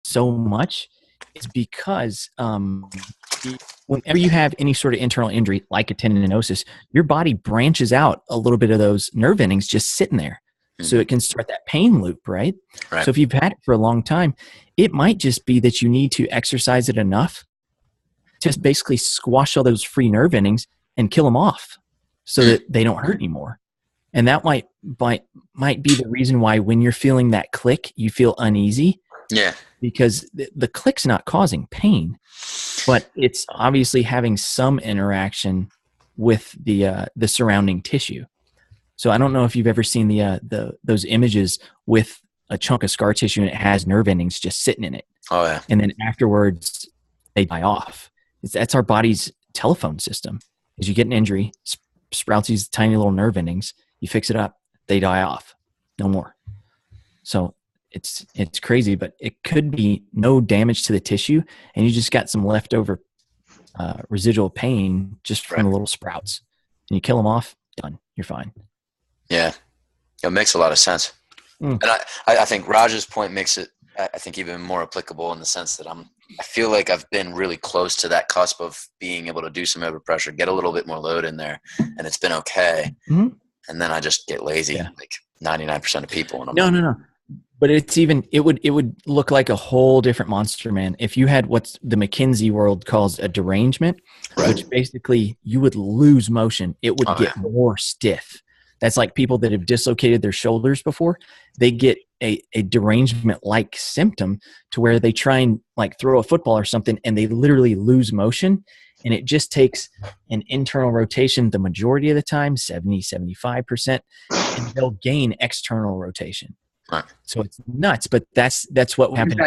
so much is because whenever you have any sort of internal injury, like a tendinosis, your body branches out a little bit of those nerve endings just sitting there. So it can start that pain loop, right? Right. So if you've had it for a long time, it might just be that you need to exercise it enough to basically squash all those free nerve endings and kill them off so that they don't hurt anymore. And that might be the reason why when you're feeling that click, you feel uneasy. Yeah. Because the click's not causing pain, but it's obviously having some interaction with the surrounding tissue. So I don't know if you've ever seen those images with a chunk of scar tissue and it has nerve endings just sitting in it. Oh yeah. And then afterwards they die off. That's our body's telephone system. As you get an injury, sprouts these tiny little nerve endings. You fix it up, they die off. No more. So it's crazy, but it could be no damage to the tissue, and you just got some leftover residual pain just from the little sprouts. And you kill them off, done. You're fine. Yeah, it makes a lot of sense. And I think Raj's point makes it, I think, even more applicable in the sense that I feel like I've been really close to that cusp of being able to do some overpressure, get a little bit more load in there, and it's been okay. Mm-hmm. And then I just get lazy, like 99% of people. And No. But it would look like a whole different monster, man. If you had what the McKinsey world calls a derangement, which basically you would lose motion. It would get more stiff. That's like people that have dislocated their shoulders before. They get a derangement-like symptom to where they try and like throw a football or something and they literally lose motion. And it just takes an internal rotation the majority of the time, 70, 75%, and they'll gain external rotation. Right. So it's nuts, but that's what happens.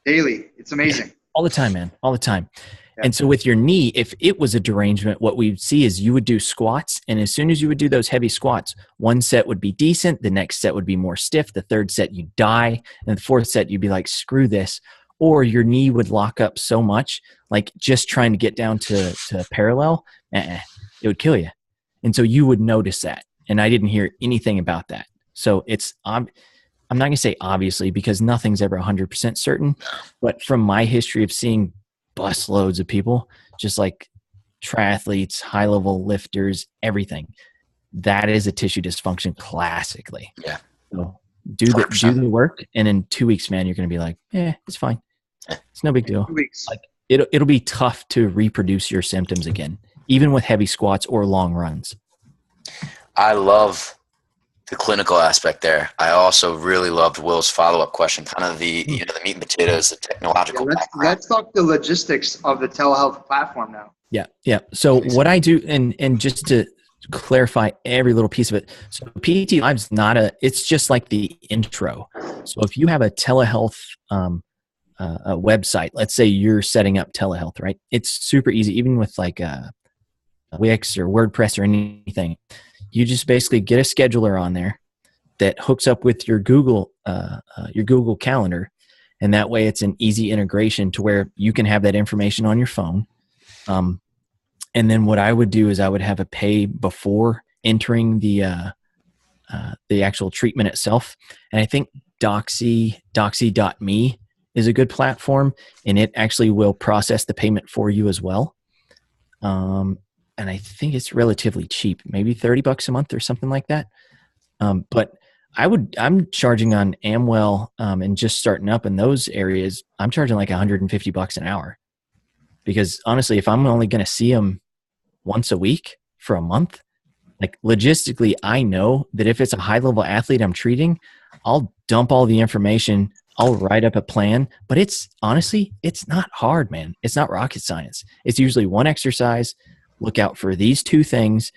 Daily. It's amazing. All the time, man. All the time. Yeah. And so with your knee, if it was a derangement, what we'd see is you would do squats. And as soon as you would do those heavy squats, one set would be decent. The next set would be more stiff. The third set, you'd die. And the fourth set, you'd be like, screw this. Or your knee would lock up so much, like just trying to get down to parallel, it would kill you. And so you would notice that. And I didn't hear anything about that. So it's, I'm not going to say obviously because nothing's ever 100% certain, but from my history of seeing bus loads of people, just like triathletes, high level lifters, everything, that is a tissue dysfunction classically. Yeah. So do the work. And in 2 weeks, man, you're going to be like, it's fine. It's no big deal. 2 weeks. Like it'll be tough to reproduce your symptoms again, even with heavy squats or long runs. I love the clinical aspect there. I also really loved Will's follow-up question, kind of the the meat and potatoes, the technological. Let's talk the logistics of the telehealth platform now. Yeah. So what I do, and just to clarify every little piece of it. So PT Live's it's just like the intro. So if you have a telehealth a website, let's say you're setting up telehealth, right? It's super easy, even with like Wix or WordPress or anything. You just basically get a scheduler on there that hooks up with your Google Calendar, and that way it's an easy integration to where you can have that information on your phone. And then what I would do is I would have a pay before entering the actual treatment itself. And I think Doxy.me is a good platform, and it actually will process the payment for you as well. And I think it's relatively cheap, maybe $30 a month or something like that. But I'm charging on Amwell and just starting up in those areas. I'm charging like $150 an hour, because honestly, if I'm only going to see them once a week for a month, like logistically, I know that if it's a high level athlete I'm treating, I'll dump all the information. I'll write up a plan, but it's not hard, man. It's not rocket science. It's usually one exercise. Look out for these two things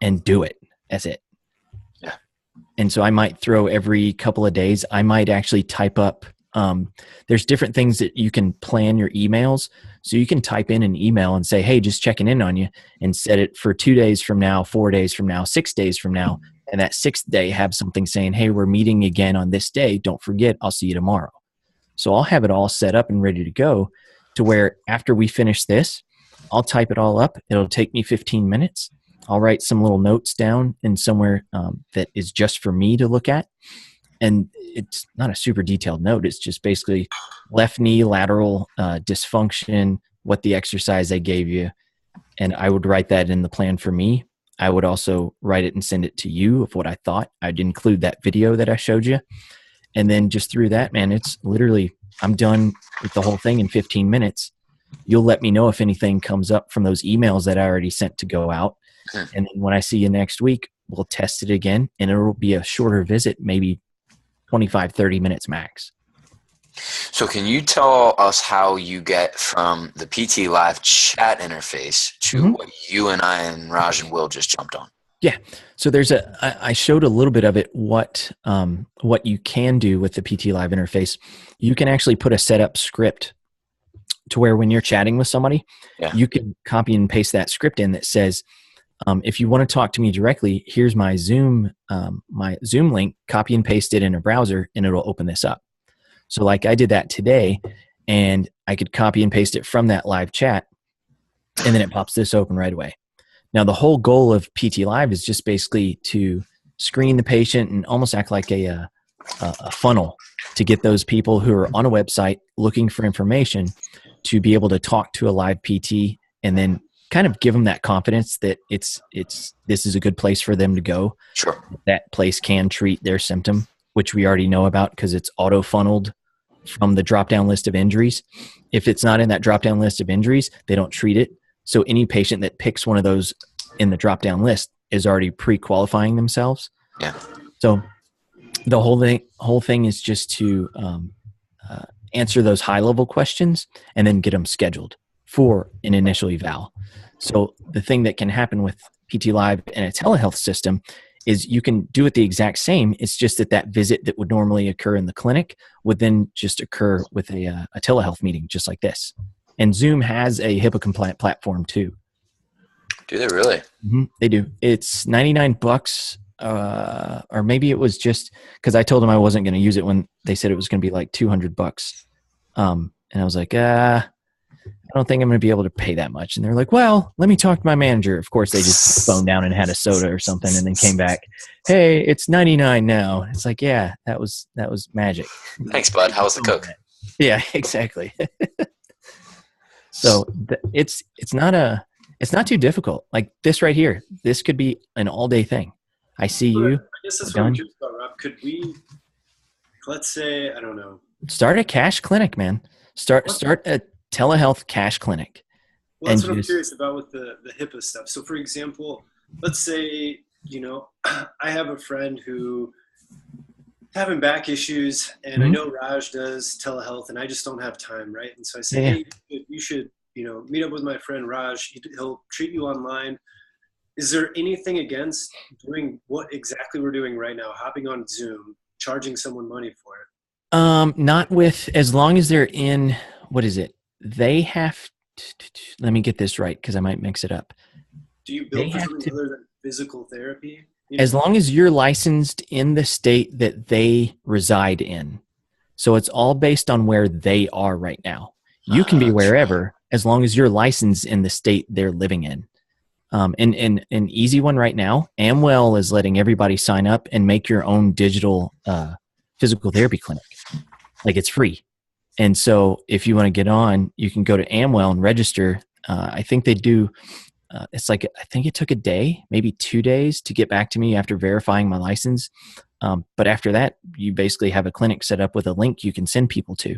and do it. That's it. Yeah. And so I might throw every couple of days, I might actually type up, there's different things that you can plan your emails. So you can type in an email and say, hey, just checking in on you, and set it for 2 days from now, 4 days from now, 6 days from now. And that sixth day have something saying, hey, we're meeting again on this day. Don't forget, I'll see you tomorrow. So I'll have it all set up and ready to go to where after we finish this, I'll type it all up. It'll take me 15 minutes. I'll write some little notes down in somewhere that is just for me to look at. And it's not a super detailed note. It's just basically left knee lateral dysfunction, what the exercise they gave you. And I would write that in the plan for me. I would also write it and send it to you of what I thought. I'd include that video that I showed you. And then just through that, man, it's literally, I'm done with the whole thing in 15 minutes. You'll let me know if anything comes up from those emails that I already sent to go out. And then when I see you next week, we'll test it again, and it'll be a shorter visit, maybe 25, 30 minutes max. So can you tell us how you get from the PT Live chat interface to what you and I and Raj and Will just jumped on? Yeah. So I showed a little bit of it, what you can do with the PT Live interface. You can actually put a setup script to where when you're chatting with somebody, you can copy and paste that script in that says, if you want to talk to me directly, here's my Zoom link, copy and paste it in a browser, and it'll open this up. So like I did that today, and I could copy and paste it from that live chat, and then it pops this open right away. Now, the whole goal of PT Live is just basically to screen the patient and almost act like a funnel to get those people who are on a website looking for information to be able to talk to a live PT, and then kind of give them that confidence that this is a good place for them to go. Sure. That place can treat their symptom, which we already know about because it's auto-funneled from the drop-down list of injuries. If it's not in that drop-down list of injuries, they don't treat it. So any patient that picks one of those in the drop-down list is already pre-qualifying themselves. Yeah. So the whole thing is just to answer those high-level questions and then get them scheduled for an initial eval. So the thing that can happen with PT Live and a telehealth system is you can do it the exact same. It's just that visit that would normally occur in the clinic would then just occur with a telehealth meeting just like this. And Zoom has a HIPAA compliant platform too. Do they really? Mm-hmm, they do. It's $99, or maybe it was just because I told them I wasn't going to use it when they said it was going to be like $200. And I was like, I don't think I'm going to be able to pay that much. And they're like, well, let me talk to my manager. Of course, they just phoned down and had a soda or something and then came back. Hey, it's $99 now. It's like, yeah, that was magic. Thanks, bud. How was the Coke? Yeah, exactly. So it's not too difficult. Like this right here, this could be an all day thing. I see you. I guess that's what I'm curious about, Rob. Could we, let's say, I don't know. Start a cash clinic, man. Start a telehealth cash clinic. Well, that's what I'm curious about with the HIPAA stuff. So for example, let's say, I have a friend who having back issues and I know Raj does telehealth and I just don't have time. Right. And so I say, hey, you should, meet up with my friend Raj. He'll treat you online. Is there anything against doing what exactly we're doing right now, hopping on Zoom, charging someone money for it? Not with, as long as they're in, what is it? They have let me get this right because I might mix it up. Do you build for something other than physical therapy? As long as you're licensed in the state that they reside in. So it's all based on where they are right now. You can be wherever as long as you're licensed in the state they're living in. And an easy one right now, Amwell is letting everybody sign up and make your own digital physical therapy clinic. Like it's free. And so if you want to get on, you can go to Amwell and register. I think they do. It's like, I think it took a day, maybe 2 days to get back to me after verifying my license. But after that, you basically have a clinic set up with a link you can send people to,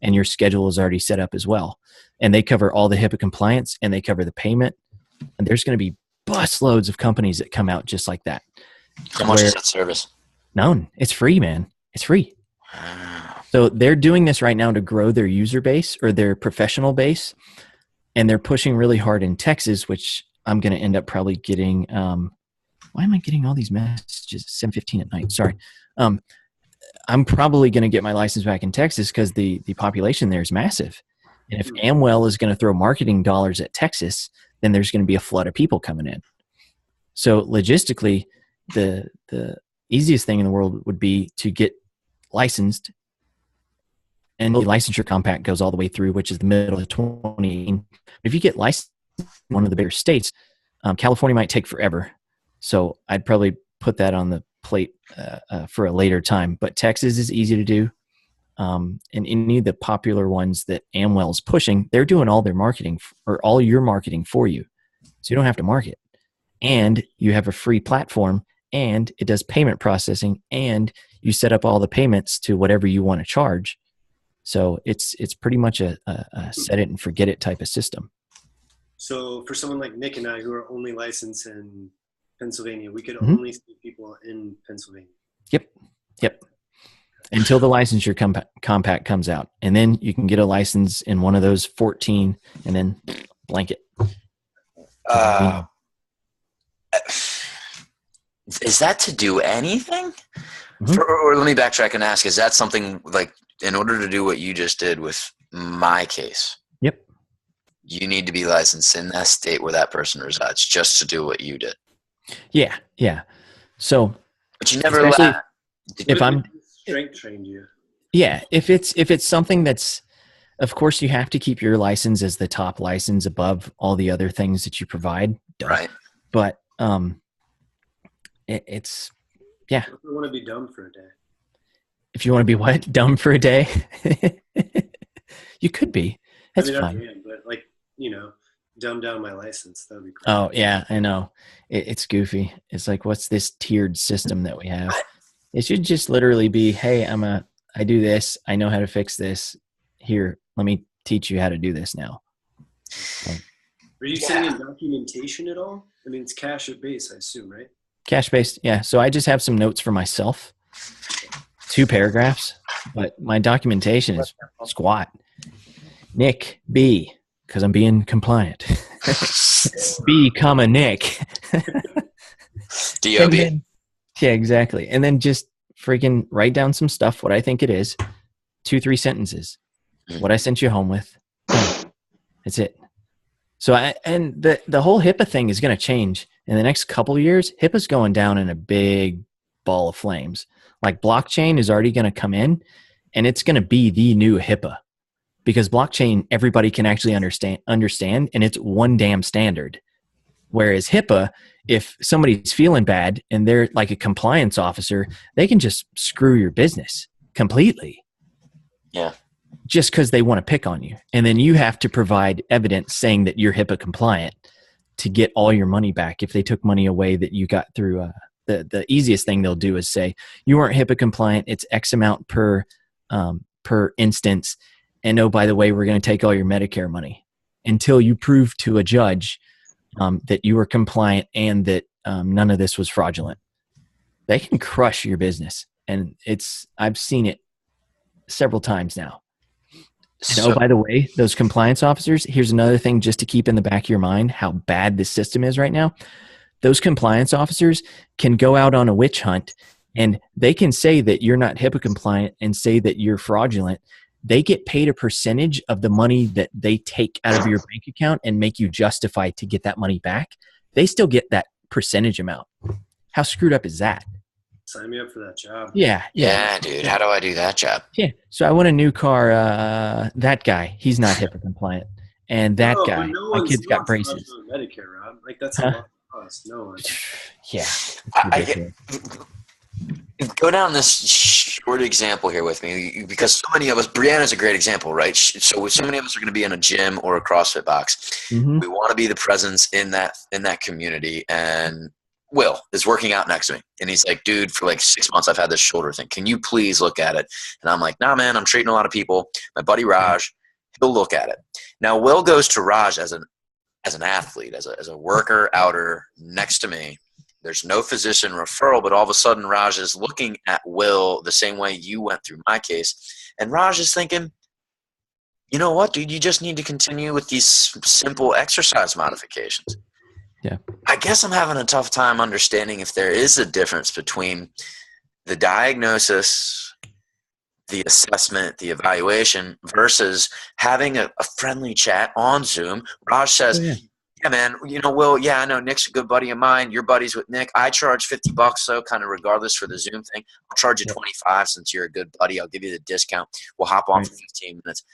and your schedule is already set up as well. And they cover all the HIPAA compliance and they cover the payment. And there's going to be bus loads of companies that come out just like that. How much is that service? None. It's free, man. It's free. So they're doing this right now to grow their user base or their professional base. And they're pushing really hard in Texas, which I'm going to end up probably getting. Why am I getting all these messages? 7:15 at night. Sorry. I'm probably going to get my license back in Texas because the population there is massive. And if Amwell is going to throw marketing dollars at Texas, then there's going to be a flood of people coming in. So logistically, the easiest thing in the world would be to get licensed. And the licensure compact goes all the way through, which is the middle of 2018. If you get licensed in one of the bigger states, California might take forever. So I'd probably put that on the plate for a later time. But Texas is easy to do. And any of the popular ones that Amwell's pushing, they're doing all their marketing or all your marketing for you. So you don't have to market. And you have a free platform, and it does payment processing, and you set up all the payments to whatever you want to charge. So it's pretty much a set it and forget it type of system. So for someone like Nick and I, who are only licensed in Pennsylvania, we could Mm-hmm. only see people in Pennsylvania. Yep. Until the licensure compact comes out. And then you can get a license in one of those 14 and then blanket. Is that to do anything? Mm-hmm. Or let me backtrack and ask, is that something like in order to do what you just did with my case? Yep. You need to be licensed in that state where that person resides just to do what you did. Yeah. So, but you never if I'm strength trained you. Yeah, if it's something that's, of course, you have to keep your license as the top license above all the other things that you provide. Right. But it's yeah. I want to be dumb for a day. If you want to be what? Dumb for a day? You could be. That's fine. I am, but like, dumb down my license. That would be cool. Oh yeah, I know. It's goofy. It's like, what's this tiered system that we have? It should just literally be, hey, I do this. I know how to fix this. Here, let me teach you how to do this now. Are you sending in documentation at all? I mean, it's cash at base, I assume, right? Cash based, yeah. So I just have some notes for myself, 2 paragraphs, but my documentation is squat. Nick B, because I'm being compliant. B, comma Nick. D-O-B. Yeah, exactly. And then just freaking write down some stuff, what I think it is, 2-3 sentences, what I sent you home with. That's it. So the whole HIPAA thing is going to change in the next couple of years. HIPAA's going down in a big ball of flames. Like blockchain is already going to come in, and it's going to be the new HIPAA, because blockchain everybody can actually understand, and it's one damn standard. Whereas HIPAA, if somebody's feeling bad and they're like a compliance officer, they can just screw your business completely. Yeah. Just because they want to pick on you. And then you have to provide evidence saying that you're HIPAA compliant to get all your money back if they took money away that you got through. The easiest thing they'll do is say, you weren't HIPAA compliant. It's X amount per instance. And oh, by the way, we're going to take all your Medicare money until you prove to a judge that you were compliant and that none of this was fraudulent. They can crush your business. And I've seen it several times now. And oh, by the way, those compliance officers, here's another thing just to keep in the back of your mind, how bad this system is right now. Those compliance officers can go out on a witch hunt, and they can say that you're not HIPAA compliant and say that you're fraudulent. They get paid a percentage of the money that they take out of your bank account and make you justify to get that money back. They still get that percentage amount. How screwed up is that? Sign me up for that job. Yeah, dude. How do I do that job? Yeah. So I want a new car. That guy, he's not HIPAA compliant. And that guy, my kid's got braces. Medicare, Rob. Like, that's a lot of cost. No one. Yeah. Go down this short example here with me, because so many of us, Brianna's a great example, right? So many of us are going to be in a gym or a CrossFit box. Mm-hmm. We want to be the presence in that community. And Will is working out next to me, and he's like, dude, for like 6 months I've had this shoulder thing. Can you please look at it? And I'm like, nah, man, I'm treating a lot of people. My buddy Raj, he'll look at it. Now Will goes to Raj as an athlete, as a worker outer next to me. There's no physician referral, but all of a sudden Raj is looking at Will the same way you went through my case. And Raj is thinking, you know what, dude, you just need to continue with these simple exercise modifications. Yeah. I guess I'm having a tough time understanding if there is a difference between the diagnosis, the assessment, the evaluation versus having a friendly chat on Zoom. Raj says, yeah, man, Will, yeah, I know Nick's a good buddy of mine. You're buddies with Nick. I charge $50 though, kind of regardless for the Zoom thing. I'll charge you $25 since you're a good buddy. I'll give you the discount. We'll hop on for 15 minutes.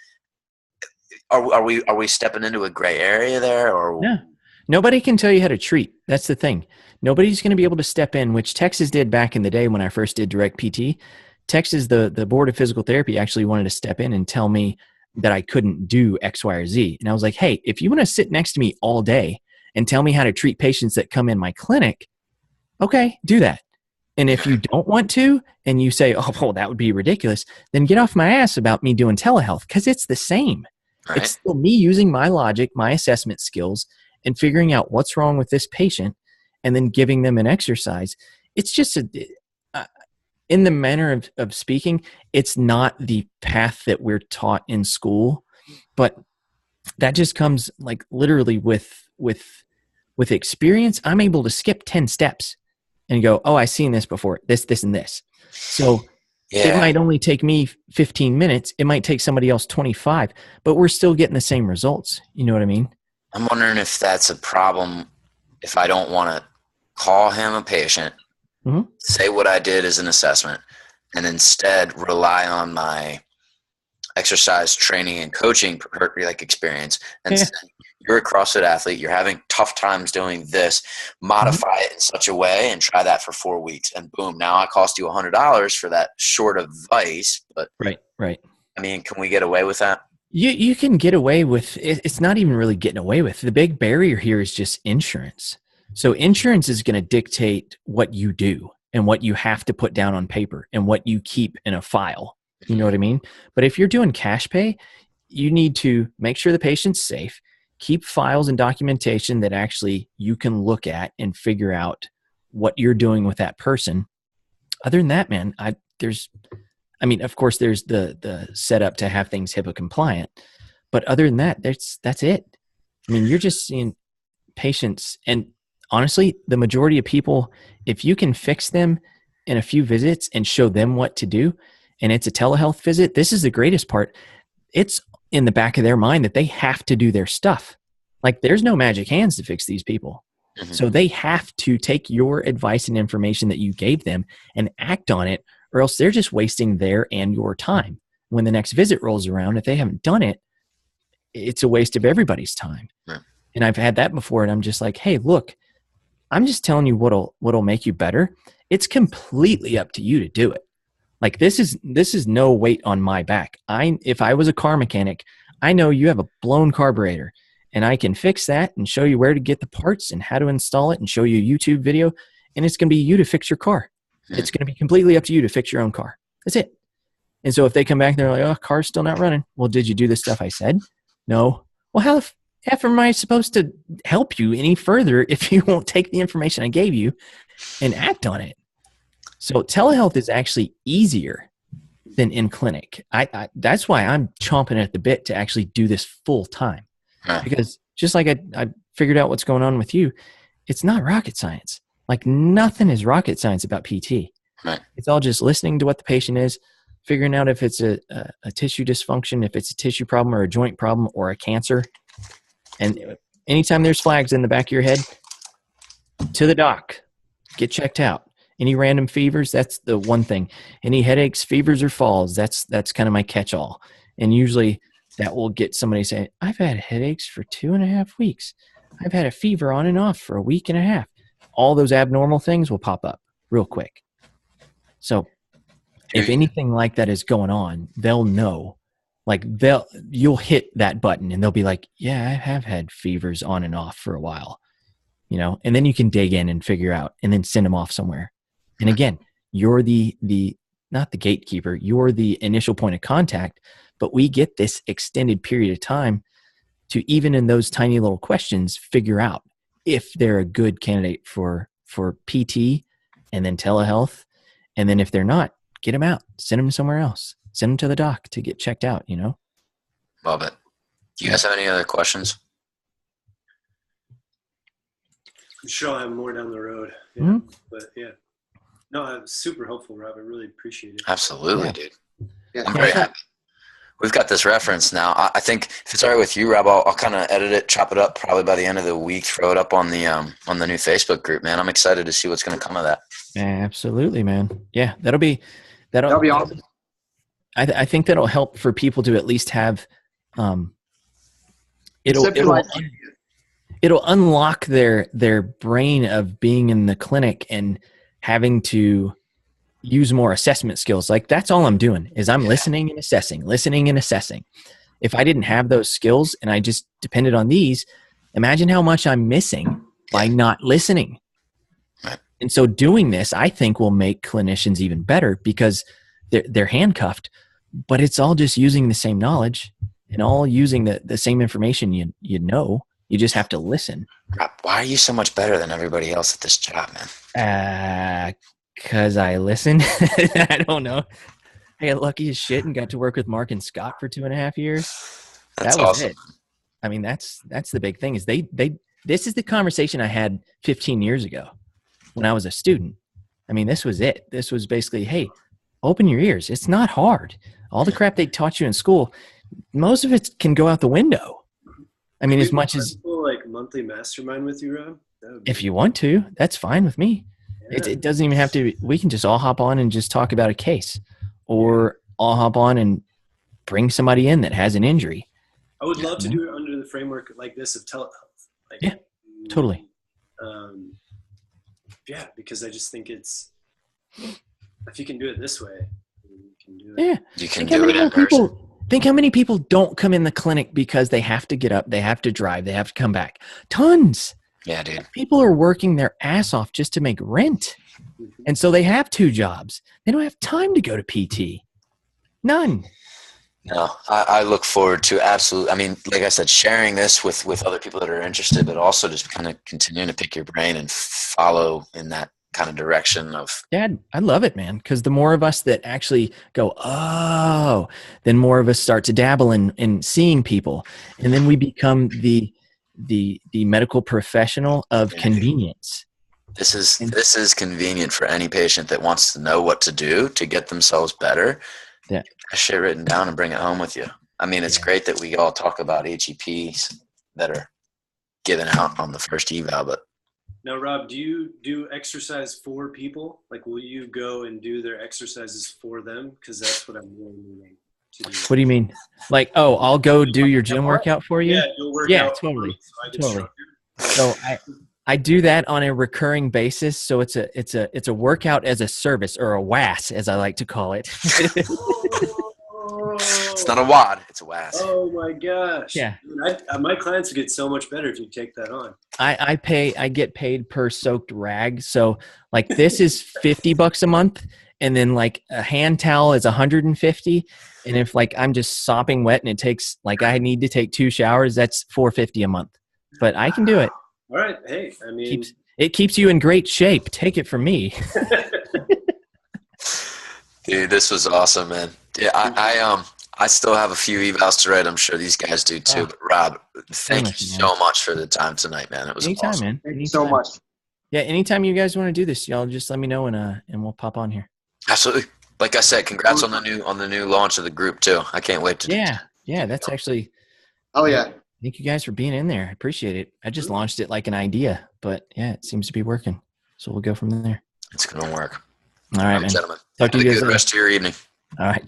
Are we stepping into a gray area there, or? Nobody can tell you how to treat. That's the thing. Nobody's going to be able to step in, which Texas did back in the day when I first did direct PT. Texas, the Board of Physical Therapy actually wanted to step in and tell me that I couldn't do X, Y, or Z. And I was like, hey, if you want to sit next to me all day and tell me how to treat patients that come in my clinic, okay, do that. And if you don't want to, and you say, oh, well, that would be ridiculous, then get off my ass about me doing telehealth, because it's the same. Right. It's still me using my logic, my assessment skills, and figuring out what's wrong with this patient and then giving them an exercise. It's just in the manner of speaking, it's not the path that we're taught in school, but that just comes like literally with experience. I'm able to skip 10 steps and go, oh, I've seen this before, this, and this. So it might only take me 15 minutes. It might take somebody else 25, but we're still getting the same results. You know what I mean? I'm wondering if that's a problem if I don't want to call him a patient, say what I did as an assessment, and instead rely on my exercise training and coaching like experience and say, you're a CrossFit athlete, you're having tough times doing this, modify it in such a way and try that for 4 weeks, and boom, now I cost you $100 for that short advice. But right. I mean, can we get away with that? You can get away with it. It's not even really getting away with. The big barrier here is just insurance. So insurance is going to dictate what you do and what you have to put down on paper and what you keep in a file. You know what I mean? But if you're doing cash pay, you need to make sure the patient's safe, keep files and documentation that actually you can look at and figure out what you're doing with that person. Other than that, man, of course there's the setup to have things HIPAA compliant, but other than that, that's it. I mean, you're just seeing patients, and honestly, the majority of people, if you can fix them in a few visits and show them what to do, and it's a telehealth visit, this is the greatest part. It's in the back of their mind that they have to do their stuff. Like, there's no magic hands to fix these people. So they have to take your advice and information that you gave them and act on it, or else they're just wasting their and your time. When the next visit rolls around, if they haven't done it, it's a waste of everybody's time. Right. And I've had that before, and I'm just like, hey, look, I'm just telling you what'll make you better. It's completely up to you to do it. Like, this is no weight on my back. If I was a car mechanic, I know you have a blown carburetor, and I can fix that and show you where to get the parts and how to install it and show you a YouTube video, and it's going to be you to fix your car. It's going to be completely up to you to fix your own car. That's it. And so if they come back and they're like, oh, car's still not running. Well, did you do the stuff I said? No. Well, how the F am I supposed to help you any further if you won't take the information I gave you and act on it? So telehealth is actually easier than in clinic. That's why I'm chomping at the bit to actually do this full time. Because just like I figured out what's going on with you, it's not rocket science. Like, nothing is rocket science about PT. Right. It's all just listening to what the patient is, figuring out if it's a tissue dysfunction, if it's a tissue problem or a joint problem or a cancer. And anytime there's flags in the back of your head, to the doc, get checked out. Any random fevers, that's the one thing. Any headaches, fevers, or falls, that's kind of my catch-all. And usually that will get somebody saying, I've had headaches for 2.5 weeks. I've had a fever on and off for a week and a half. All those abnormal things will pop up real quick. So if anything like that is going on, they'll know. Like, you'll hit that button and they'll be like, yeah, I have had fevers on and off for a while, and then you can dig in and figure out and then send them off somewhere. And again, you're the not the gatekeeper, you're the initial point of contact, but we get this extended period of time to, even in those tiny little questions, figure out if they're a good candidate for PT and then telehealth. And then if they're not, get them out, send them somewhere else, send them to the doc to get checked out, Love it. Do you guys have any other questions? I'm sure I'll have more down the road. Yeah. Mm-hmm. But yeah. No, it was super helpful, Rob. I really appreciate it. Absolutely, dude. Yeah. I'm very happy. We've got this reference now. I think if it's all right with you, Rob, I'll kind of edit it, chop it up probably by the end of the week, throw it up on the new Facebook group, man. I'm excited to see what's going to come of that. Absolutely, man. Yeah, that'll be awesome. I think that'll help for people to at least have it'll unlock their brain of being in the clinic and having to use more assessment skills. Like that's all I'm doing is I'm listening and assessing. If I didn't have those skills and I just depended on these, imagine how much I'm missing by not listening. Right. And so doing this, I think, will make clinicians even better because they're handcuffed, but it's all just using the same knowledge and all using the same information you know. You just have to listen. Rob, why are you so much better than everybody else at this job, man? Because I listen. I don't know. I got lucky as shit and got to work with Mark and Scott for 2.5 years. That's that was awesome. it. I mean, that's the big thing is this is the conversation I had 15 years ago when I was a student. I mean, this was it. This was basically, hey, open your ears. It's not hard. All the crap they taught you in school, most of it can go out the window. I mean, as much as like monthly mastermind with you, Rob. If you want to, that's fine with me. Yeah. It doesn't even have to. We can just all hop on and just talk about a case, or all hop on and bring somebody in that has an injury. I would love to do it under the framework like this of telehealth. Like, yeah, totally. Yeah, because I just think it's if you can do it this way, you can do it. Yeah, you can do it in person. Think how many people don't come in the clinic because they have to get up, they have to drive, they have to come back. Tons. Yeah, dude. People are working their ass off just to make rent. And so they have 2 jobs. They don't have time to go to PT. None. No, I look forward to absolutely. I mean, like I said, sharing this with other people that are interested, but also just kind of continuing to pick your brain and follow in that kind of direction of. Yeah, I love it, man. Because the more of us that actually go, oh, then more of us start to dabble in seeing people. And then we become the medical professional of convenience. This is convenient for any patient that wants to know what to do to get themselves better. Yeah. Get that shit written down and bring it home with you. I mean, it's great that we all talk about HEPs that are given out on the first eval, but. Now, Rob, do you do exercise for people? Like, will you go and do their exercises for them? Because that's what I'm really meaning to do. What do you mean? Like, oh, I'll go do your gym workout for you? Yeah, you'll work out. Totally. Totally. So I do that on a recurring basis. So it's a workout as a service, or a WAS, as I like to call it. It's not a WAD, it's a WAS. Oh my gosh. Yeah. My clients would get so much better if you take that on. I get paid per soaked rag. So like this is $50 a month, and then like a hand towel is 150. And if like I'm just sopping wet and it takes like I need to take 2 showers, that's $450 a month. But I can do it. All right. Hey, I mean, it keeps you in great shape. Take it from me. Dude, this was awesome, man. Yeah, I still have a few evals to write. I'm sure these guys do too. But Rob, thank you so much for the time tonight, man. It was awesome. Man. Thank you so much. Yeah, anytime you guys want to do this, y'all just let me know and we'll pop on here. Absolutely. Like I said, congrats on the new launch of the group too. I can't wait to. Yeah, that's actually. Oh yeah. Thank you guys for being in there. I appreciate it. I just launched it like an idea, but yeah, it seems to be working. So we'll go from there. It's gonna work. All right, man. Gentlemen. Talk to you guys Have a good later. rest of your evening. All right.